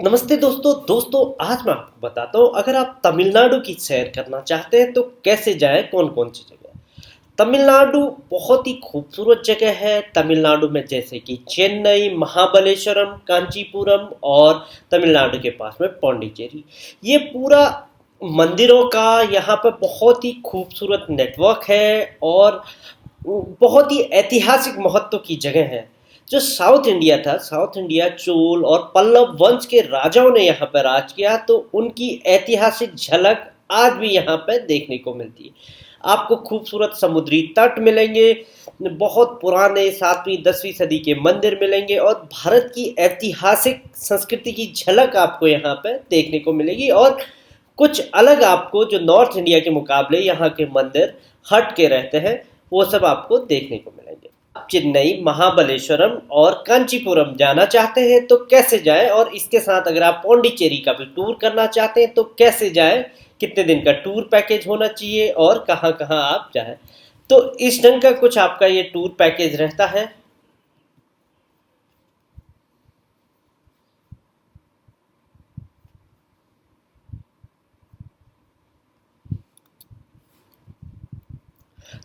नमस्ते दोस्तों आज मैं आपको बताता हूँ। अगर आप तमिलनाडु की सैर करना चाहते हैं तो कैसे जाएं, कौन कौन सी जगह। तमिलनाडु बहुत ही खूबसूरत जगह है। तमिलनाडु में जैसे कि चेन्नई, महाबलेश्वरम, कांचीपुरम और तमिलनाडु के पास में पौंडीचेरी, ये पूरा मंदिरों का यहाँ पर बहुत ही खूबसूरत नेटवर्क है और बहुत ही ऐतिहासिक महत्व की जगह है। जो साउथ इंडिया था, साउथ इंडिया चोल और पल्लव वंश के राजाओं ने यहाँ पर राज किया, तो उनकी ऐतिहासिक झलक आज भी यहाँ पर देखने को मिलती है। आपको खूबसूरत समुद्री तट मिलेंगे, बहुत पुराने 7वीं 10वीं सदी के मंदिर मिलेंगे और भारत की ऐतिहासिक संस्कृति की झलक आपको यहाँ पर देखने को मिलेगी। और कुछ अलग आपको, जो नॉर्थ इंडिया के मुकाबले यहाँ के मंदिर हट के रहते हैं, वो सब आपको देखने को मिलेंगे। आप चेन्नई, महाबलेश्वरम और कांचीपुरम जाना चाहते हैं तो कैसे जाएं, और इसके साथ अगर आप पौंडीचेरी का भी टूर करना चाहते हैं तो कैसे जाएं, कितने दिन का टूर पैकेज होना चाहिए और कहाँ कहाँ आप जाएं, तो इस ढंग का कुछ आपका ये टूर पैकेज रहता है।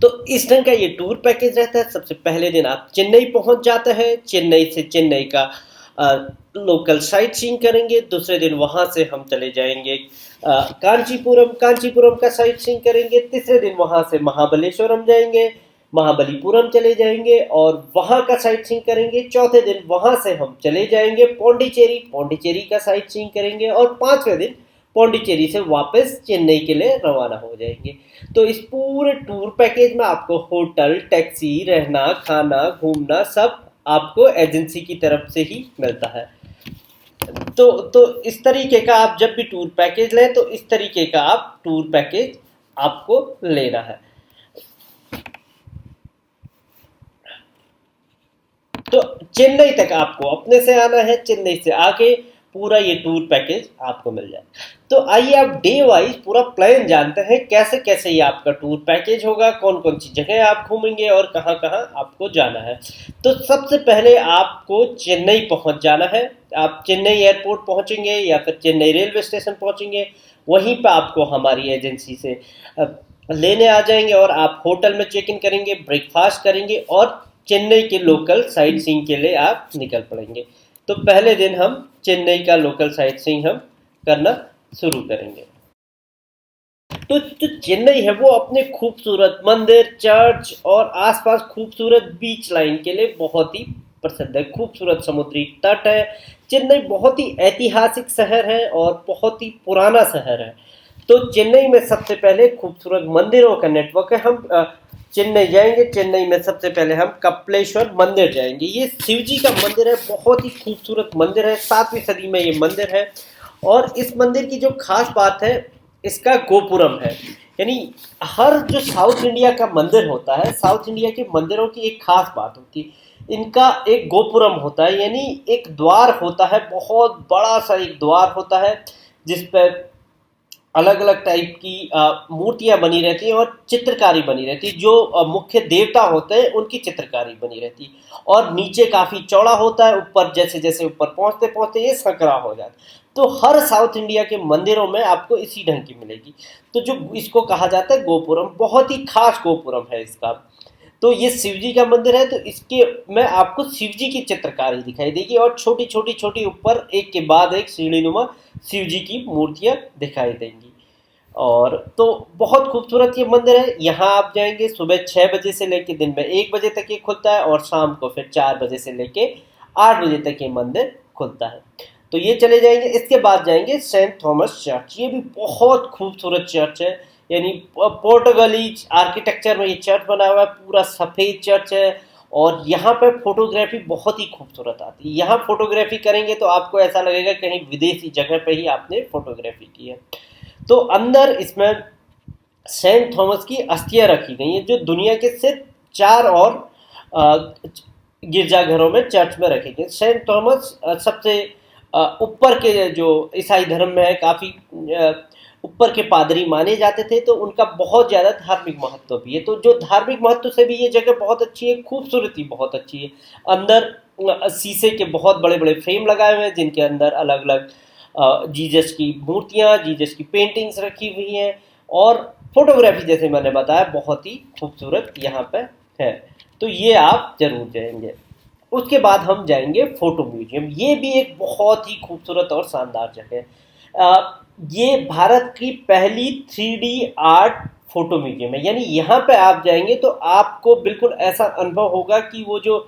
तो इस ढंग का ये टूर पैकेज रहता है। सबसे पहले दिन आप चेन्नई पहुंच जाते हैं। चेन्नई से चेन्नई का लोकल साइट सीइंग करेंगे। दूसरे दिन वहां से हम चले जाएंगे कांचीपुरम, कांचीपुरम का साइट सीइंग करेंगे। तीसरे दिन वहां से महाबलेश्वरम जाएंगे, महाबलीपुरम चले जाएंगे और वहां का साइट सीइंग करेंगे। चौथे दिन वहां से हम चले जाएंगे पौंडीचेरी, पौंडीचेरी का साइट सीइंग करेंगे और पांचवें दिन पौंडीचेरी से वापस चेन्नई के लिए रवाना हो जाएंगे। तो इस पूरे टूर पैकेज में आपको होटल, टैक्सी, रहना, खाना, घूमना सब आपको एजेंसी की तरफ से ही मिलता है। तो इस तरीके का आप जब भी टूर पैकेज लें तो इस तरीके का आप टूर पैकेज आपको लेना है। तो चेन्नई तक आपको अपने से आना है, चेन्नई से आके पूरा ये टूर पैकेज आपको मिल जाए। तो आइए आप डे वाइज पूरा प्लान जानते हैं, कैसे कैसे ये आपका टूर पैकेज होगा, कौन कौन सी जगह आप घूमेंगे और कहाँ कहाँ आपको जाना है। तो सबसे पहले आपको चेन्नई पहुंच जाना है। आप चेन्नई एयरपोर्ट पहुंचेंगे या फिर चेन्नई रेलवे स्टेशन पहुंचेंगे, वहीं पर आपको हमारी एजेंसी से लेने आ जाएंगे और आप होटल में चेक इन करेंगे, ब्रेकफास्ट करेंगे और चेन्नई के लोकल साइट सीइंग के लिए आप निकल पड़ेंगे। तो पहले दिन हम चेन्नई का लोकल साइट सीइंग हम करना शुरू करेंगे। तो जो चेन्नई है वो अपने खूबसूरत मंदिर, चर्च और आसपास खूबसूरत बीच लाइन के लिए बहुत ही प्रसिद्ध है। खूबसूरत समुद्री तट है। चेन्नई बहुत ही ऐतिहासिक शहर है और बहुत ही पुराना शहर है। तो चेन्नई में सबसे पहले खूबसूरत मंदिरों का नेटवर्क है। हम चेन्नई जाएंगे, चेन्नई में सबसे पहले हम कपिलेश्वर मंदिर जाएंगे। ये शिव जी का मंदिर है, बहुत ही खूबसूरत मंदिर है। 7वीं सदी में ये मंदिर है और इस मंदिर की जो खास बात है, इसका गोपुरम है। यानी हर जो साउथ इंडिया का मंदिर होता है, साउथ इंडिया के मंदिरों की एक खास बात होती है, इनका एक गोपुरम होता है। यानी एक द्वार होता है, बहुत बड़ा सा एक द्वार होता है जिस पर अलग अलग टाइप की मूर्तियां बनी रहती हैं और चित्रकारी बनी रहती है। जो मुख्य देवता होते हैं उनकी चित्रकारी बनी रहती है और नीचे काफ़ी चौड़ा होता है, ऊपर जैसे जैसे ऊपर पहुंचते पहुंचते ये संकरा हो जाता है। तो हर साउथ इंडिया के मंदिरों में आपको इसी ढंग की मिलेगी। तो जो इसको कहा जाता है गोपुरम, बहुत ही खास गोपुरम है इसका। तो ये शिव जी का मंदिर है, तो इसके में आपको शिव जी की चित्रकारी दिखाई देगी और छोटी छोटी छोटी ऊपर एक के बाद एक सीढ़ीनुमा शिव जी की मूर्तियां दिखाई देंगी। और तो बहुत खूबसूरत ये मंदिर है। यहाँ आप जाएंगे सुबह 6 बजे से लेकर दिन में 1 बजे तक ये खुलता है और शाम को फिर 4 बजे से लेकर 8 बजे तक ये मंदिर खुलता है। तो ये चले जाएंगे। इसके बाद जाएंगे सेंट थॉमस चर्च। ये भी बहुत खूबसूरत चर्च है। यानी पोर्टुगली आर्किटेक्चर में ये चर्च बना हुआ है, पूरा सफ़ेद चर्च है और यहाँ पे फोटोग्राफी बहुत ही खूबसूरत आती है। यहाँ फोटोग्राफी करेंगे तो आपको ऐसा लगेगा कहीं विदेशी जगह पे ही आपने फोटोग्राफी की है। तो अंदर इसमें सेंट थॉमस की अस्थियां रखी गई हैं, जो दुनिया के सिर्फ 4 और गिरजाघरों में, चर्च में रखे गए। सेंट थॉमस सबसे ऊपर के, जो ईसाई धर्म में है, काफ़ी ऊपर के पादरी माने जाते थे, तो उनका बहुत ज़्यादा धार्मिक महत्व भी है। तो जो धार्मिक महत्व से भी ये जगह बहुत अच्छी है, खूबसूरती बहुत अच्छी है। अंदर शीशे के बहुत बड़े बड़े फ्रेम लगाए हुए हैं जिनके अंदर अलग अलग जीसस की मूर्तियाँ, जीसस की पेंटिंग्स रखी हुई हैं, और फोटोग्राफी जैसे मैंने बताया बहुत ही खूबसूरत यहाँ पे है। तो ये आप जरूर जाएंगे। उसके बाद हम जाएंगे फोटो म्यूजियम। ये भी एक बहुत ही खूबसूरत और शानदार जगह है। ये भारत की पहली 3D आर्ट फोटो म्यूजियम है। यानी यहाँ पे आप जाएंगे तो आपको बिल्कुल ऐसा अनुभव होगा कि वो जो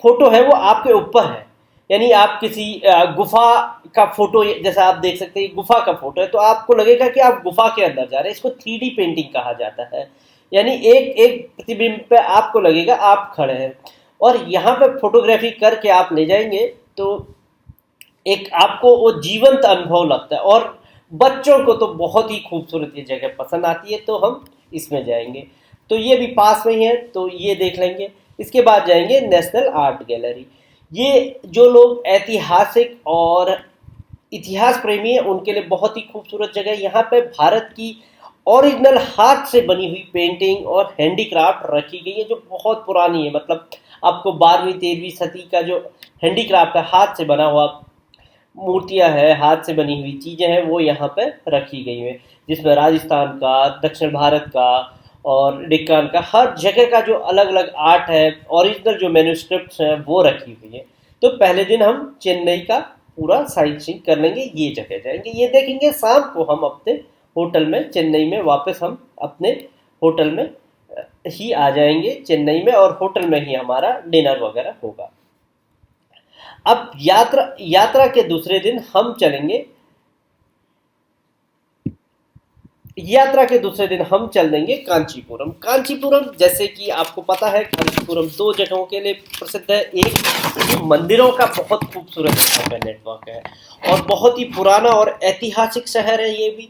फोटो है वो आपके ऊपर है। यानी आप किसी गुफा का फोटो, जैसा आप देख सकते हैं गुफा का फोटो है, तो आपको लगेगा कि आप गुफा के अंदर जा रहे हैं। इसको 3D पेंटिंग कहा जाता है। यानी एक एक प्रतिबिंब पे आपको लगेगा आप खड़े हैं, और यहाँ पे फोटोग्राफी करके आप ले जाएंगे तो एक आपको वो जीवंत अनुभव लगता है। और बच्चों को तो बहुत ही खूबसूरत ये जगह पसंद आती है, तो हम इसमें जाएंगे। तो ये भी पास में ही है, तो ये देख लेंगे। इसके बाद जाएंगे नेशनल आर्ट गैलरी। ये जो लोग ऐतिहासिक और इतिहास प्रेमी है उनके लिए बहुत ही खूबसूरत जगह है। यहाँ पे भारत की ओरिजिनल हाथ से बनी हुई पेंटिंग और हैंडीक्राफ्ट रखी गई है जो बहुत पुरानी है। मतलब आपको 12वीं-13वीं सदी का जो हैंडीक्राफ्ट है, हाथ से बना हुआ मूर्तियां हैं, हाथ से बनी हुई चीज़ें हैं, वो यहाँ पे रखी गई हैं। जिसमें राजस्थान का, दक्षिण भारत का और डेक्कन का, हर जगह का जो अलग अलग आर्ट है, ओरिजिनल जो मैन्युस्क्रिप्ट्स हैं वो रखी हुई है। तो पहले दिन हम चेन्नई का पूरा साइट सीइंग कर लेंगे, ये जगह जाएंगे, ये देखेंगे। शाम को हम अपने होटल में चेन्नई में वापस हम अपने होटल में ही आ जाएंगे चेन्नई में, और होटल में ही हमारा डिनर वगैरह होगा। अब यात्रा के दूसरे दिन हम चलेंगे, यात्रा के दूसरे दिन हम चल देंगे कांचीपुरम। कांचीपुरम, जैसे कि आपको पता है, कांचीपुरम दो जगहों के लिए प्रसिद्ध है। एक मंदिरों का बहुत खूबसूरत नेटवर्क है, और बहुत ही पुराना और ऐतिहासिक शहर है ये भी।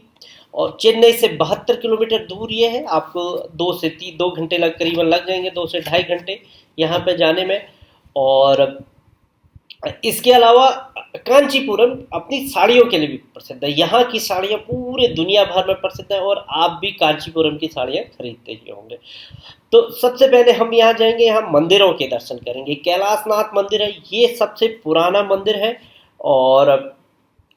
और चेन्नई से 72 किलोमीटर दूर ये है। आपको 2 घंटे करीबन लग जाएंगे, 2 से ढाई घंटे यहाँ पे जाने में। और इसके अलावा कांचीपुरम अपनी साड़ियों के लिए भी प्रसिद्ध है। यहाँ की साड़ियाँ पूरे दुनिया भर में प्रसिद्ध है, और आप भी कांचीपुरम की साड़ियाँ खरीदते ही होंगे। तो सबसे पहले हम यहाँ जाएंगे, यहाँ मंदिरों के दर्शन करेंगे। कैलाशनाथ मंदिर है, ये सबसे पुराना मंदिर है, और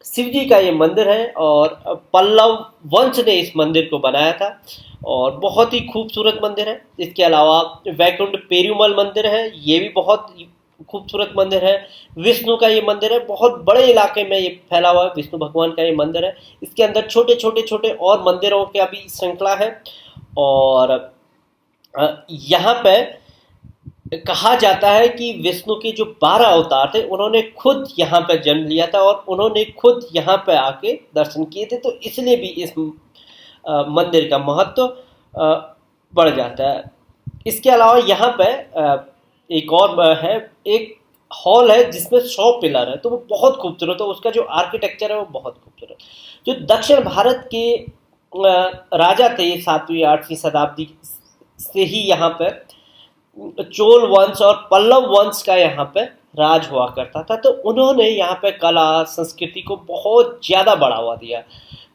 शिव जी का ये मंदिर है, और पल्लव वंश ने इस मंदिर को बनाया था, और बहुत ही खूबसूरत मंदिर है। इसके अलावा वैकुंठ पेरुमल मंदिर है, ये भी बहुत खूबसूरत मंदिर है। विष्णु का ये मंदिर है, बहुत बड़े इलाके में ये फैला हुआ है, विष्णु भगवान का ये मंदिर है। इसके अंदर छोटे छोटे छोटे और मंदिरों की अभी श्रृंखला है। और यहाँ पे कहा जाता है कि विष्णु के जो 12 अवतार थे उन्होंने खुद यहाँ पे जन्म लिया था, और उन्होंने खुद यहाँ पे आके दर्शन किए थे। तो इसलिए भी इस मंदिर का महत्व बढ़ जाता है। इसके अलावा यहाँ पे एक और है, एक हॉल है जिसमें 100 पिलर है, तो वो बहुत खूबसूरत है। उसका जो आर्किटेक्चर है वो बहुत खूबसूरत। जो दक्षिण भारत के राजा थे 7वीं-8वीं शताब्दी से ही यहाँ पे चोल वंश और पल्लव वंश का यहाँ पे राज हुआ करता था। तो उन्होंने यहाँ पे कला संस्कृति को बहुत ज़्यादा बढ़ावा दिया।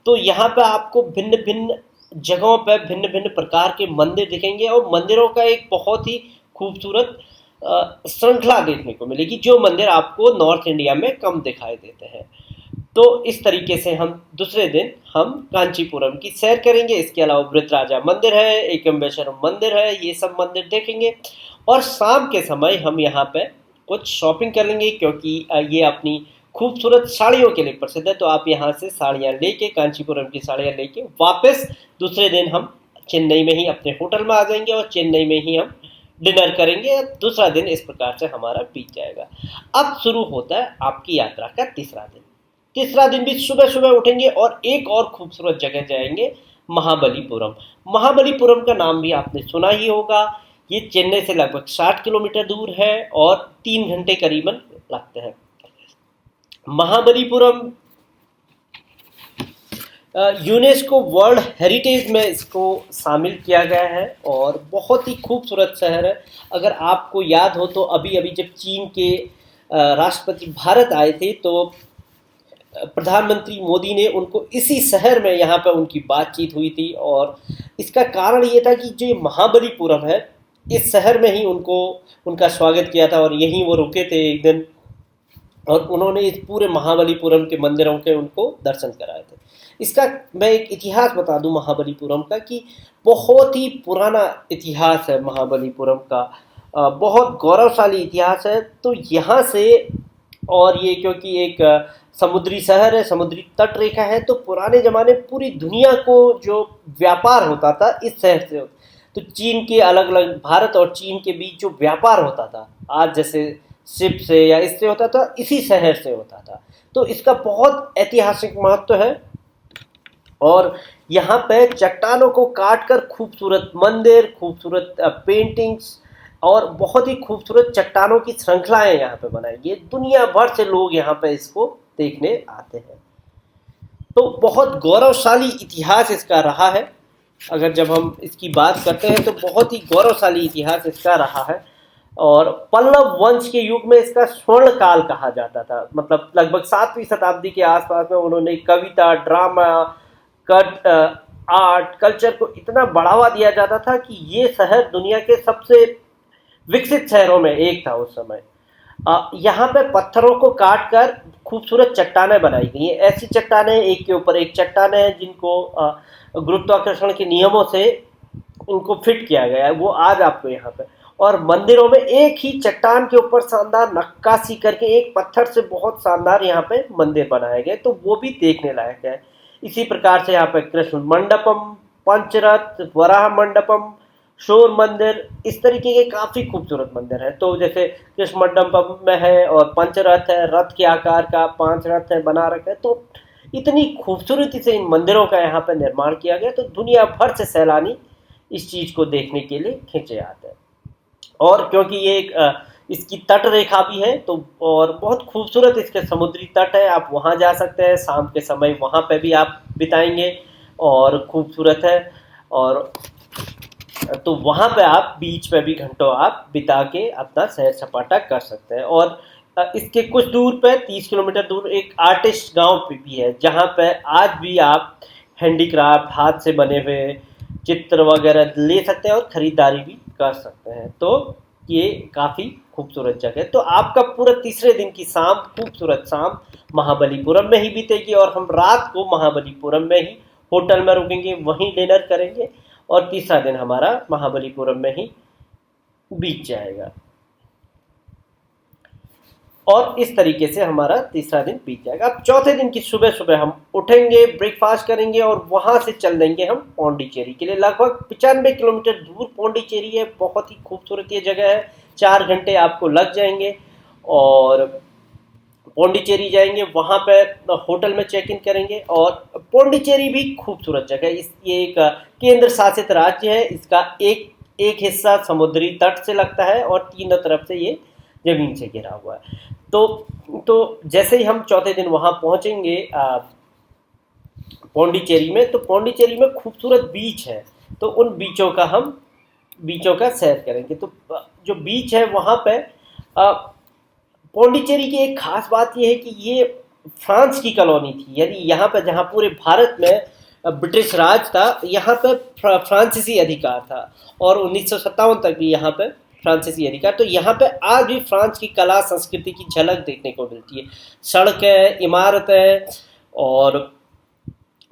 तो यहाँ पे आपको भिन्न भिन्न जगहों पे भिन्न भिन्न प्रकार के मंदिर दिखेंगे, और मंदिरों का एक बहुत ही खूबसूरत श्रृंखला देखने को मिलेगी, जो मंदिर आपको नॉर्थ इंडिया में कम दिखाई देते हैं। तो इस तरीके से हम दूसरे दिन हम कांचीपुरम की सैर करेंगे। इसके अलावा वृतराजा मंदिर है, एकम्बेश्वरम मंदिर है, ये सब मंदिर देखेंगे। और शाम के समय हम यहाँ पे कुछ शॉपिंग कर लेंगे, क्योंकि ये अपनी खूबसूरत साड़ियों के लिए प्रसिद्ध है। तो आप यहाँ से साड़ियाँ लेके, कांचीपुरम की साड़ियाँ लेके वापस दूसरे दिन हम चेन्नई में ही अपने होटल में आ जाएंगे, और चेन्नई में ही हम डिनर करेंगे। दूसरा दिन इस प्रकार से हमारा बीत जाएगा। अब शुरू होता है आपकी यात्रा का तीसरा दिन। तीसरा दिन भी सुबह सुबह उठेंगे और एक और खूबसूरत जगह जाएंगे, महाबलीपुरम। महाबलीपुरम का नाम भी आपने सुना ही होगा। ये चेन्नई से लगभग 60 किलोमीटर दूर है, और 3 घंटे करीबन लगते हैं। महाबलीपुरम यूनेस्को वर्ल्ड हेरिटेज में इसको शामिल किया गया है, और बहुत ही खूबसूरत शहर है। अगर आपको याद हो तो अभी अभी जब चीन के राष्ट्रपति भारत आए थे, तो प्रधानमंत्री मोदी ने उनको इसी शहर में यहाँ पर उनकी बातचीत हुई थी। और इसका कारण ये था कि जो महाबलीपुरम है इस शहर में ही उनको उनका स्वागत किया था और यहीं वो रुके थे एक दिन, और उन्होंने इस पूरे महाबलीपुरम के मंदिरों के उनको दर्शन कराए थे। इसका मैं एक इतिहास बता दूं महाबलीपुरम का, कि बहुत ही पुराना इतिहास है महाबलीपुरम का, बहुत गौरवशाली इतिहास है। तो यहाँ से, और ये क्योंकि एक समुद्री शहर है, समुद्री तट रेखा है, तो पुराने ज़माने पूरी दुनिया को जो व्यापार होता था इस शहर से, तो चीन के अलग अलग, भारत और चीन के बीच जो व्यापार होता था आज जैसे शिप से या इससे होता था, इसी शहर से होता था। तो इसका बहुत ऐतिहासिक महत्व है। और यहाँ पे चट्टानों को काट कर खूबसूरत मंदिर, खूबसूरत पेंटिंग्स और बहुत ही खूबसूरत चट्टानों की श्रृंखलाएं यहाँ पे बनाई गई। दुनिया भर से लोग यहाँ पे इसको देखने आते हैं। तो बहुत गौरवशाली इतिहास इसका रहा है। अगर जब हम इसकी बात करते हैं तो बहुत ही गौरवशाली इतिहास इसका रहा है। और पल्लव वंश के युग में इसका स्वर्ण काल कहा जाता था, मतलब लगभग 7वीं शताब्दी के आसपास में उन्होंने कविता, ड्रामा, कट आर्ट, कल्चर को इतना बढ़ावा दिया जाता था कि ये शहर दुनिया के सबसे विकसित शहरों में एक था उस समय। यहाँ पे पत्थरों को काट कर खूबसूरत चट्टानें बनाई गई हैं। ऐसी चट्टानें एक के ऊपर एक चट्टानें हैं जिनको गुरुत्वाकर्षण के नियमों से उनको फिट किया गया है, वो आज आपको यहाँ पे। और मंदिरों में एक ही चट्टान के ऊपर शानदार नक्काशी करके एक पत्थर से बहुत शानदार यहाँ पे मंदिर बनाए गए, तो वो भी देखने लायक है। इसी प्रकार से यहाँ पे कृष्ण मंडपम, पंचरथ, वराह मंडपम, शोर मंदिर, इस तरीके के काफ़ी खूबसूरत मंदिर है। तो जैसे कृष्ण मंडपम में है और पंचरथ है, रथ के आकार का 5 रथ है बना रखे हैं। तो इतनी खूबसूरती से इन मंदिरों का यहाँ पर निर्माण किया गया, तो दुनिया भर से सैलानी इस चीज़ को देखने के लिए खींचे आते हैं। और क्योंकि ये एक इसकी तट रेखा भी है, तो और बहुत खूबसूरत इसके समुद्री तट है, आप वहाँ जा सकते हैं, शाम के समय वहाँ पे भी आप बिताएंगे और खूबसूरत है। और तो वहाँ पे आप बीच पे भी घंटों आप बिता के अपना सैर सपाटा कर सकते हैं। और इसके कुछ दूर पे 30 किलोमीटर दूर एक आर्टिस्ट गांव पे भी है, जहाँ पे आज भी आप हैंडीक्राफ्ट, हाथ से बने हुए चित्र वगैरह ले सकते हैं और ख़रीदारी भी कर सकते हैं। तो ये काफ़ी खूबसूरत जगह है। तो आपका पूरा तीसरे दिन की शाम, खूबसूरत शाम महाबलीपुरम में ही बीतेगी, और हम रात को महाबलीपुरम में ही होटल में रुकेंगे, वहीं डिनर करेंगे, और तीसरा दिन हमारा महाबलीपुरम में ही बीत जाएगा। और इस तरीके से हमारा तीसरा दिन बीत जाएगा। अब चौथे दिन की सुबह सुबह हम उठेंगे, ब्रेकफास्ट करेंगे और वहाँ से चल देंगे हम पौंडीचेरी के लिए। लगभग 95 किलोमीटर दूर पौंडीचेरी है, बहुत ही खूबसूरत ये जगह है। 4 घंटे आपको लग जाएंगे और पौंडीचेरी जाएंगे, वहाँ पे होटल में चेक इन करेंगे। और पौंडीचेरी भी खूबसूरत जगह है। ये एक केंद्र शासित राज्य है। इसका एक हिस्सा समुद्री तट से लगता है और तीनों तरफ से ये ज़मीन से घिरा हुआ है। तो जैसे ही हम चौथे दिन वहाँ पहुँचेंगे पौंडीचेरी में, तो पौंडीचेरी में खूबसूरत बीच है, तो उन बीचों का सैर करेंगे। तो जो बीच है वहाँ पे पौंडीचेरी की एक खास बात यह है कि ये फ्रांस की कॉलोनी थी। यानी यहाँ पे जहाँ पूरे भारत में ब्रिटिश राज था, यहाँ पे फ्रांसीसी अधिकार था, और 1957 तक भी यहाँ पे फ्रांसीसी अधिकार। तो यहाँ पे आज भी फ्रांस की कला संस्कृति की झलक देखने को मिलती है। सड़कें, इमारतें और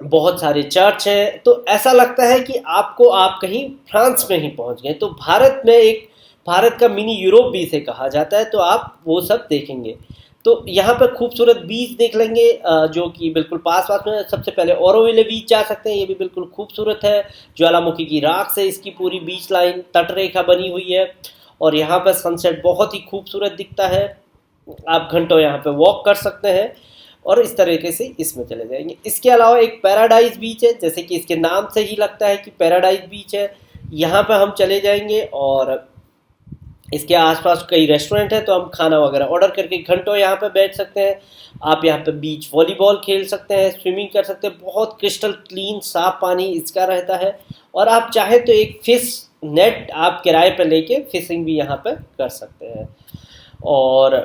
बहुत सारे चर्च हैं, तो ऐसा लगता है कि आप कहीं फ्रांस में ही पहुँच गए। तो भारत का मिनी यूरोप भी इसे कहा जाता है, तो आप वो सब देखेंगे। तो यहाँ पर खूबसूरत बीच देख लेंगे, जो कि बिल्कुल पास में। सबसे पहले ओरोविले बीच जा सकते हैं, ये भी बिल्कुल खूबसूरत है। ज्वालामुखी की राख से इसकी पूरी बीच लाइन तट रेखा बनी हुई है, और यहाँ पर सनसेट बहुत ही खूबसूरत दिखता है। आप घंटों यहाँ पे वॉक कर सकते हैं और इस तरीके से इसमें चले जाएंगे। इसके अलावा एक पैराडाइज बीच है, जैसे कि इसके नाम से ही लगता है कि पैराडाइज बीच है। यहाँ पर हम चले जाएंगे और इसके आसपास कई रेस्टोरेंट हैं, तो हम खाना वगैरह ऑर्डर करके घंटों यहाँ पे बैठ सकते हैं। आप यहाँ पे बीच वॉलीबॉल खेल सकते हैं, स्विमिंग कर सकते हैं। बहुत क्रिस्टल क्लीन साफ पानी इसका रहता है। और आप चाहे तो एक फिश नेट आप किराए पर लेके फिशिंग भी यहाँ पे कर सकते हैं। और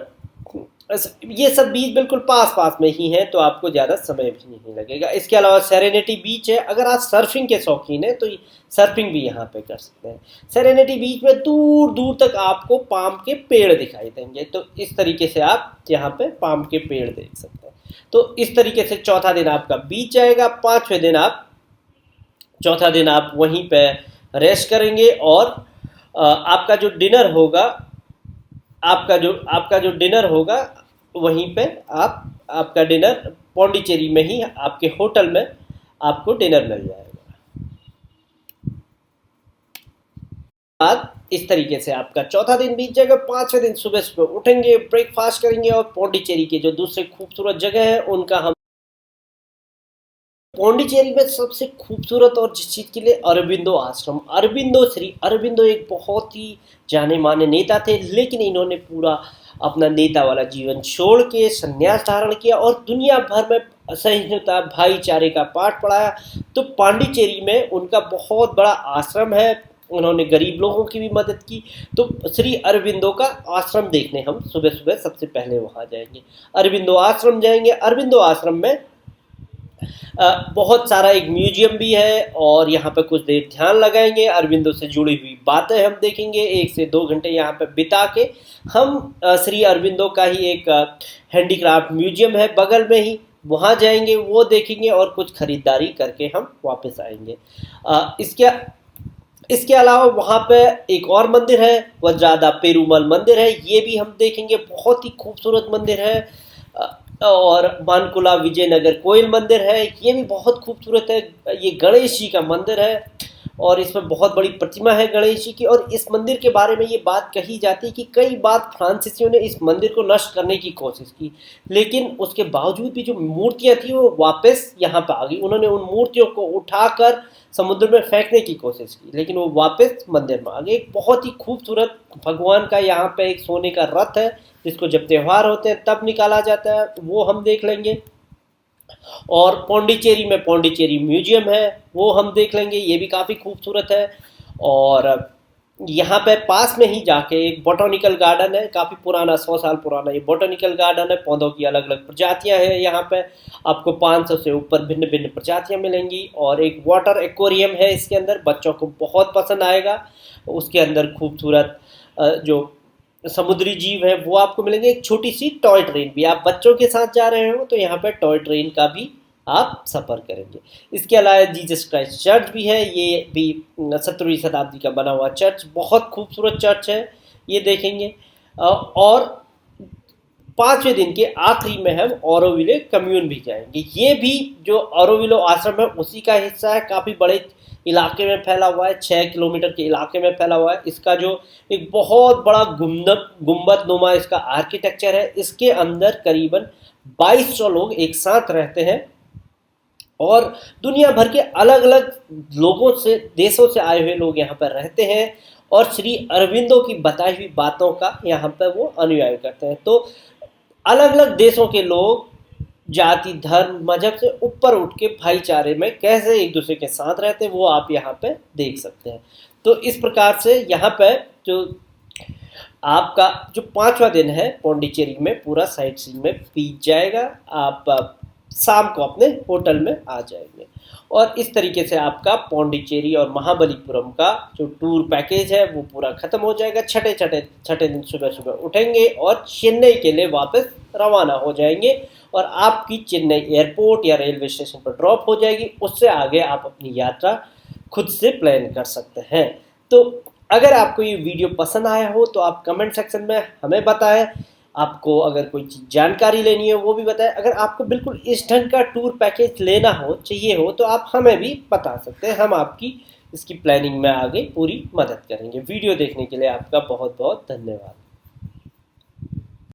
ये सब बीच बिल्कुल पास पास में ही हैं, तो आपको ज़्यादा समय भी नहीं लगेगा। इसके अलावा सेरेनिटी बीच है, अगर आप सर्फिंग के शौकीन हैं तो सर्फिंग भी यहाँ पे कर सकते हैं। सेरेनिटी बीच में दूर दूर तक आपको पाम के पेड़ दिखाई देंगे, तो इस तरीके से आप यहाँ पे पाम के पेड़ देख सकते हैं। तो इस तरीके से चौथा दिन आपका बीत जाएगा। चौथा दिन आप वहीं पे रेस्ट करेंगे, और आपका जो डिनर होगा वहीं पे आपका डिनर पौंडीचेरी में ही आपके होटल में आपको डिनर मिल जाएगा। बाद इस तरीके से आपका चौथा दिन बीत जाएगा। पांचवें दिन सुबह सुबह उठेंगे, ब्रेकफास्ट करेंगे, और पौंडीचेरी के जो दूसरे खूबसूरत जगह है उनका हम पौंडीचेरी में सबसे खूबसूरत और जिस चीज़ के लिए श्री अरबिंदो एक बहुत ही जाने माने नेता थे, लेकिन इन्होंने पूरा अपना नेता वाला जीवन छोड़ के संन्यास धारण किया और दुनिया भर में असहिष्णुता भाईचारे का पाठ पढ़ाया। तो पांडिचेरी में उनका बहुत बड़ा आश्रम है, उन्होंने गरीब लोगों की भी मदद की। तो श्री अरबिंदो का आश्रम देखने हम सुबह सुबह सबसे पहले वहाँ जाएंगे, अरबिंदो आश्रम जाएंगे। अरबिंदो आश्रम में बहुत सारा एक म्यूजियम भी है, और यहाँ पे कुछ देर ध्यान लगाएंगे, अरबिंदो से जुड़ी हुई बातें हम देखेंगे। 1 से 2 घंटे यहाँ पे बिता के हम श्री अरबिंदो का ही एक हैंडीक्राफ्ट म्यूजियम है बगल में ही, वहाँ जाएंगे, वो देखेंगे और कुछ खरीदारी करके हम वापस आएंगे। इसके अलावा वहाँ पे एक और मंदिर है, वज्रादा पेरूमल मंदिर है, ये भी हम देखेंगे, बहुत ही खूबसूरत मंदिर है। और मानकुला विजयनगर कोयल मंदिर है, ये भी बहुत खूबसूरत है। ये गणेश जी का मंदिर है, और इसमें बहुत बड़ी प्रतिमा है गणेश जी की। और इस मंदिर के बारे में ये बात कही जाती है कि कई बार फ्रांसीसियों ने इस मंदिर को नष्ट करने की कोशिश की, लेकिन उसके बावजूद भी जो मूर्तियाँ थी वो वापस यहाँ पर आ गई। उन्होंने उन मूर्तियों को उठाकर समुद्र में फेंकने की कोशिश की, लेकिन वो वापस मंदिर में आ गए। एक बहुत ही खूबसूरत भगवान का यहाँ पे एक सोने का रथ है, जिसको जब त्यौहार होते हैं तब निकाला जाता है, वो हम देख लेंगे। और पौंडीचेरी में पौंडीचेरी म्यूजियम है, वो हम देख लेंगे, ये भी काफ़ी खूबसूरत है। और यहाँ पे पास में ही जाके एक बॉटनिकल गार्डन है, काफ़ी पुराना, 100 साल पुराना ये बॉटनिकल गार्डन है। पौधों की अलग अलग प्रजातियाँ हैं, यहाँ पे आपको 500 से ऊपर भिन्न भिन्न प्रजातियाँ मिलेंगी। और एक वाटर एक्वेरियम है इसके अंदर, बच्चों को बहुत पसंद आएगा। उसके अंदर खूबसूरत जो समुद्री जीव है वो आपको मिलेंगे। एक छोटी सी टॉय ट्रेन भी, आप बच्चों के साथ जा रहे हो तो यहाँ पर टॉय ट्रेन का भी आप सफ़र करेंगे। इसके अलावा जीसस क्राइस्ट चर्च भी है, ये भी 17वीं शताब्दी का बना हुआ चर्च, बहुत खूबसूरत चर्च है, ये देखेंगे। और 5वें दिन के आखिरी में हम ऑरोविले कम्यून भी जाएंगे। ये भी जो ऑरोविले आश्रम है उसी का हिस्सा है, काफ़ी बड़े इलाके में फैला हुआ है, 6 किलोमीटर के इलाके में फैला हुआ है। इसका जो एक बहुत बड़ा गुम्बद नुमा इसका आर्किटेक्चर है, इसके अंदर करीबन 2200 लोग एक साथ रहते हैं, और दुनिया भर के अलग अलग लोगों से, देशों से आए हुए लोग यहाँ पर रहते हैं, और श्री अरविंदो की बताई हुई बातों का यहाँ पर वो अनुयायी करते हैं। तो अलग अलग देशों के लोग जाति धर्म मजहब से ऊपर उठ के भाईचारे में कैसे एक दूसरे के साथ रहते हैं, वो आप यहाँ पे देख सकते हैं। तो इस प्रकार से यहाँ पे जो आपका जो 5वां दिन है पौंडीचेरी में पूरा साइट सीइंग में बीत जाएगा। आप शाम को अपने होटल में आ जाएंगे, और इस तरीके से आपका पौंडीचेरी और महाबलीपुरम का जो टूर पैकेज है वो पूरा ख़त्म हो जाएगा। छठे दिन सुबह सुबह उठेंगे और चेन्नई के लिए वापस रवाना हो जाएंगे, और आपकी चेन्नई एयरपोर्ट या रेलवे स्टेशन पर ड्रॉप हो जाएगी। उससे आगे आप अपनी यात्रा खुद से प्लान कर सकते हैं। तो अगर आपको ये वीडियो पसंद आया हो तो आप कमेंट सेक्शन में हमें बताएं। आपको अगर कोई जानकारी लेनी है वो भी बताएं। अगर आपको बिल्कुल इस ढंग का टूर पैकेज लेना हो, चाहिए हो, तो आप हमें भी बता सकते हैं, हम आपकी इसकी प्लानिंग में आगे पूरी मदद करेंगे। वीडियो देखने के लिए आपका बहुत बहुत धन्यवाद।